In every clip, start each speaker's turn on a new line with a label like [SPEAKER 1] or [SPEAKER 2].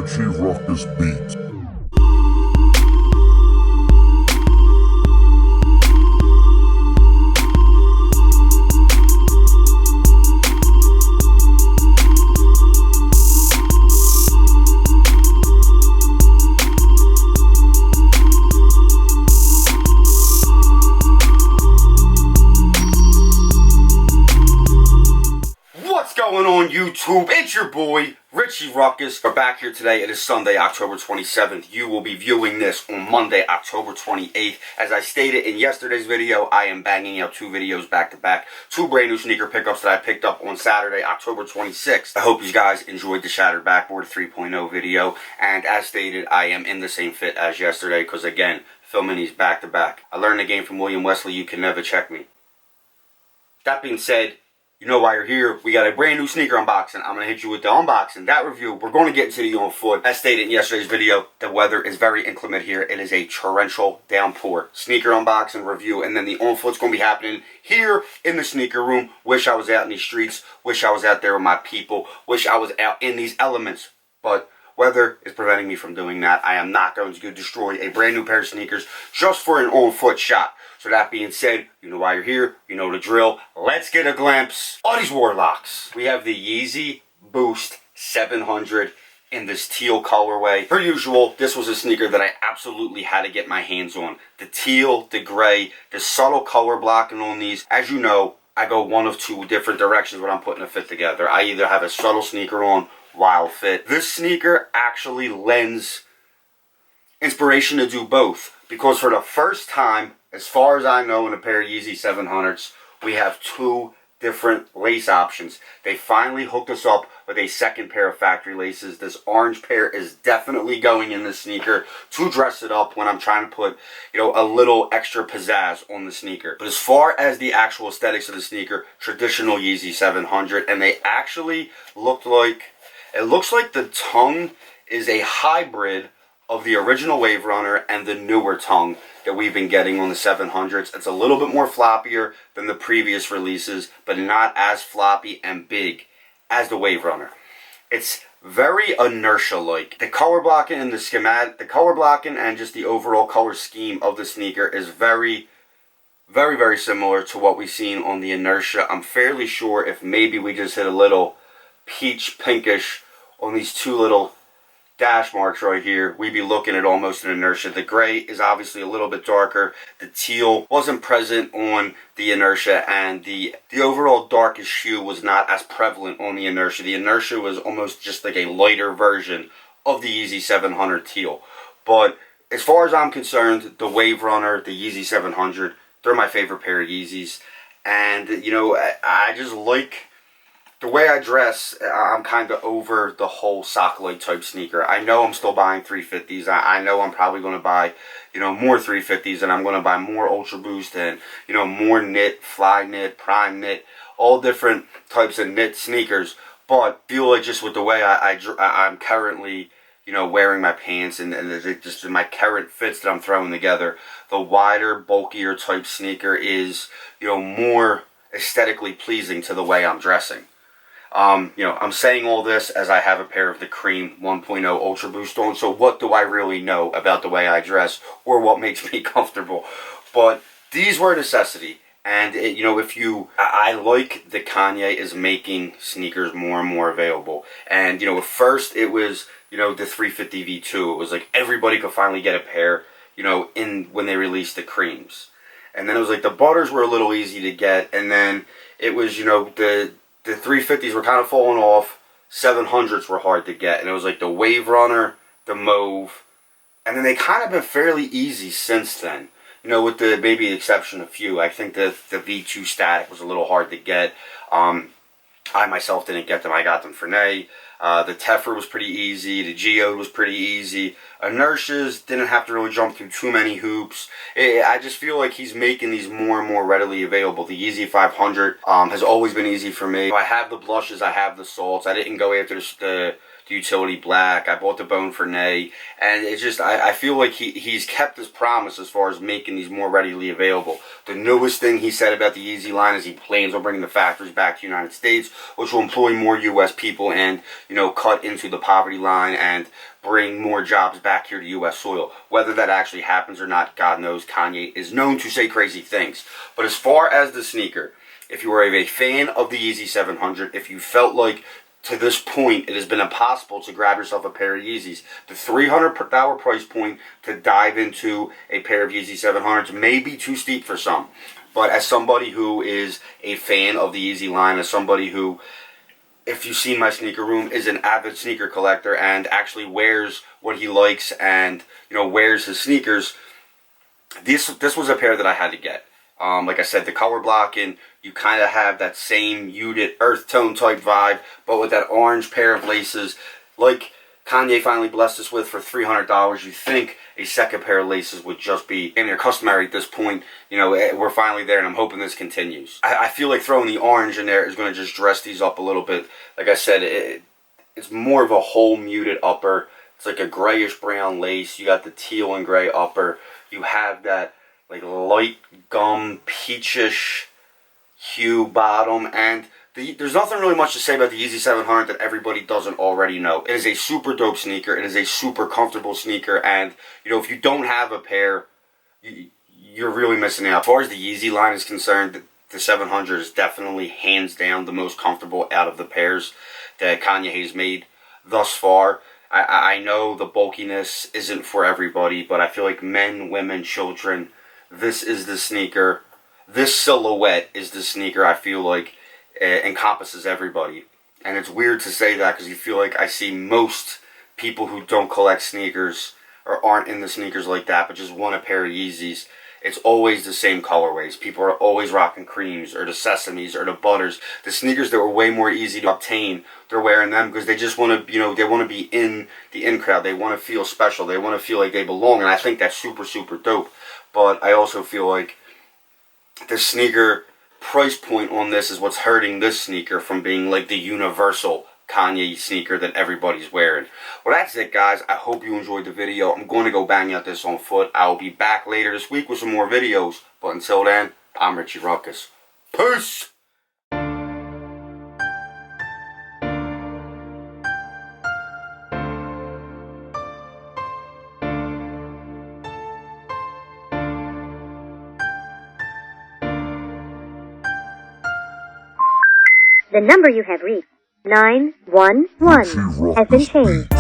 [SPEAKER 1] Richie Ruckus beat.
[SPEAKER 2] What's going on YouTube? It's your boy, Richie Ruckus. We're back here today. It is Sunday, October 27th. You will be viewing this on Monday, October 28th. As I stated in yesterday's video, I am banging out two videos back to back. Two brand new sneaker pickups that I picked up on Saturday, October 26th. I hope you guys enjoyed the Shattered Backboard 3.0 video. And as stated, I am in the same fit as yesterday because, again, filming these back to back. I learned the game from William Wesley. You can never check me. That being said, you know why you're here. We got a brand new sneaker unboxing. I'm going to hit you with the unboxing, that review. We're going to get into the on foot. As stated in yesterday's video, the weather is very inclement here. It is a torrential downpour. Sneaker unboxing review, and then the on foot's going to be happening here in the sneaker room. Wish I was out in these streets. Wish I was out there with my people. Wish I was out in these elements. But weather is preventing me from doing that. I am not going to destroy a brand new pair of sneakers just for an on foot shot. So that being said, you know why you're here, you know the drill. Let's get a glimpse of these Warlocks. We have the Yeezy Boost 700 in this teal colorway. Per usual, this was a sneaker that I absolutely had to get my hands on. The teal, the gray, the subtle color blocking on these. As you know, I go one of two different directions when I'm putting a fit together. I either have a subtle sneaker on, wild fit. This sneaker actually lends inspiration to do both. Because for the first time, as far as I know, in a pair of Yeezy 700s, we have two different lace options. They finally hooked us up with a second pair of factory laces. This orange pair is definitely going in the sneaker to dress it up when I'm trying to put, a little extra pizzazz on the sneaker. But as far as the actual aesthetics of the sneaker, traditional Yeezy 700, and they actually looks like the tongue is a hybrid of the original Wave Runner and the newer tongue that we've been getting on the 700s. It's a little bit more floppier than the previous releases, but not as floppy and big as the Wave Runner. It's very inertia-like. The color blocking and the color blocking and just the overall color scheme of the sneaker is very, very, very similar to what we've seen on the Inertia. I'm fairly sure if maybe we just hit a little peach pinkish on these two little dash marks right here, we'd be looking at almost an Inertia. The gray is obviously a little bit darker. The teal wasn't present on the Inertia, and the overall darkish hue was not as prevalent on the Inertia. The Inertia was almost just like a lighter version of the Yeezy 700 teal. But as far as I'm concerned, the Wave Runner, the Yeezy 700, they're my favorite pair of Yeezys. And, I just like the way I dress. I'm kind of over the whole sock-like type sneaker. I know I'm still buying 350s. I know I'm probably going to buy, more 350s, and I'm going to buy more Ultra Boost and, more knit, fly knit, prime knit, all different types of knit sneakers. But I feel like just with the way I'm currently, wearing my pants and just my current fits that I'm throwing together, the wider, bulkier type sneaker is, more aesthetically pleasing to the way I'm dressing. I'm saying all this as I have a pair of the Cream 1.0 Ultra Boost on, so what do I really know about the way I dress or what makes me comfortable? But these were a necessity, and I like that Kanye is making sneakers more and more available. And, at first it was, the 350 V2, it was like everybody could finally get a pair, when they released the Creams. And then it was like the Butters were a little easy to get, and then it was, the 350s were kind of falling off. 700s were hard to get. And it was like the Wave Runner, the Mauve. And then they kind of been fairly easy since then. With the maybe the exception of a few. I think the V2 Static was a little hard to get. I myself didn't get them. I got them for Nay. The Teffer was pretty easy. The Geode was pretty easy. Inertias didn't have to really jump through too many hoops. I just feel like he's making these more and more readily available. The Yeezy 500 has always been easy for me. I have the blushes. I have the salts. I didn't go after the the utility black. I bought the bone for Nay, and it's just I feel like he's kept his promise as far as making these more readily available. The newest thing he said about the Yeezy line is he plans on bringing the factories back to the United States, which will employ more U.S. people and, you know, cut into the poverty line and bring more jobs back here to U.S. soil. Whether that actually happens or not, God knows. Kanye is known to say crazy things. But as far as the sneaker, if you are a fan of the Yeezy 700, if you felt like to this point it has been impossible to grab yourself a pair of Yeezys, the $300 price point to dive into a pair of Yeezy 700s may be too steep for some. But as somebody who is a fan of the Yeezy line, as somebody who, if you've seen my sneaker room, is an avid sneaker collector and actually wears what he likes and, you know, wears his sneakers, this was a pair that I had to get. Like I said, the color blocking, you kind of have that same muted earth tone type vibe, but with that orange pair of laces, like Kanye finally blessed us with for $300. You think a second pair of laces would just be, and they're customary at this point. You know, we're finally there, and I'm hoping this continues. I feel like throwing the orange in there is going to just dress these up a little bit. Like I said, it's more of a whole muted upper. It's like a grayish brown lace. You got the teal and gray upper. You have that like light gum peachish hue bottom, and there's nothing really much to say about the Yeezy 700 that everybody doesn't already know. It is a super dope sneaker. It is a super comfortable sneaker, and you know, if you don't have a pair, you're really missing out. As far as the Yeezy line is concerned, the 700 is definitely hands down the most comfortable out of the pairs that Kanye has made thus far. I know the bulkiness isn't for everybody, but I feel like men, women, children, this is the sneaker. This silhouette is the sneaker I feel like encompasses everybody. And it's weird to say that because you feel like I see most people who don't collect sneakers or aren't into sneakers like that but just want a pair of Yeezys. It's always the same colorways. People are always rocking creams or the sesames or the butters. The sneakers that were way more easy to obtain, they're wearing them because they just want to, you know, they want to be in the in crowd. They want to feel special. They want to feel like they belong. And I think that's super, super dope. But I also feel like the sneaker price point on this is what's hurting this sneaker from being like the universal Kanye sneaker that everybody's wearing. Well, that's it, guys. I hope you enjoyed the video. I'm going to go bang out this on foot. I'll be back later this week with some more videos. But until then, I'm Richie Ruckus. Peace!
[SPEAKER 1] The number you have reached, 911, has been changed.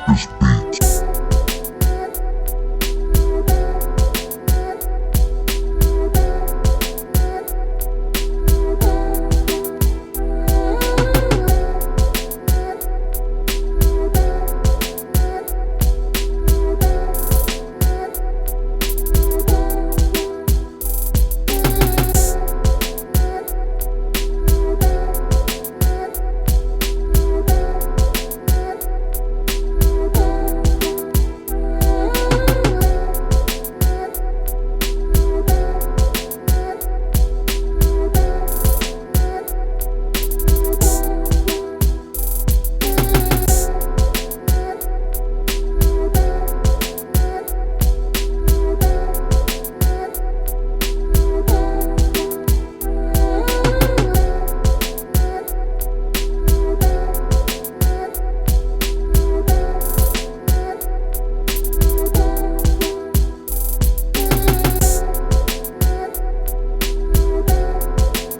[SPEAKER 3] Richie Ruckus.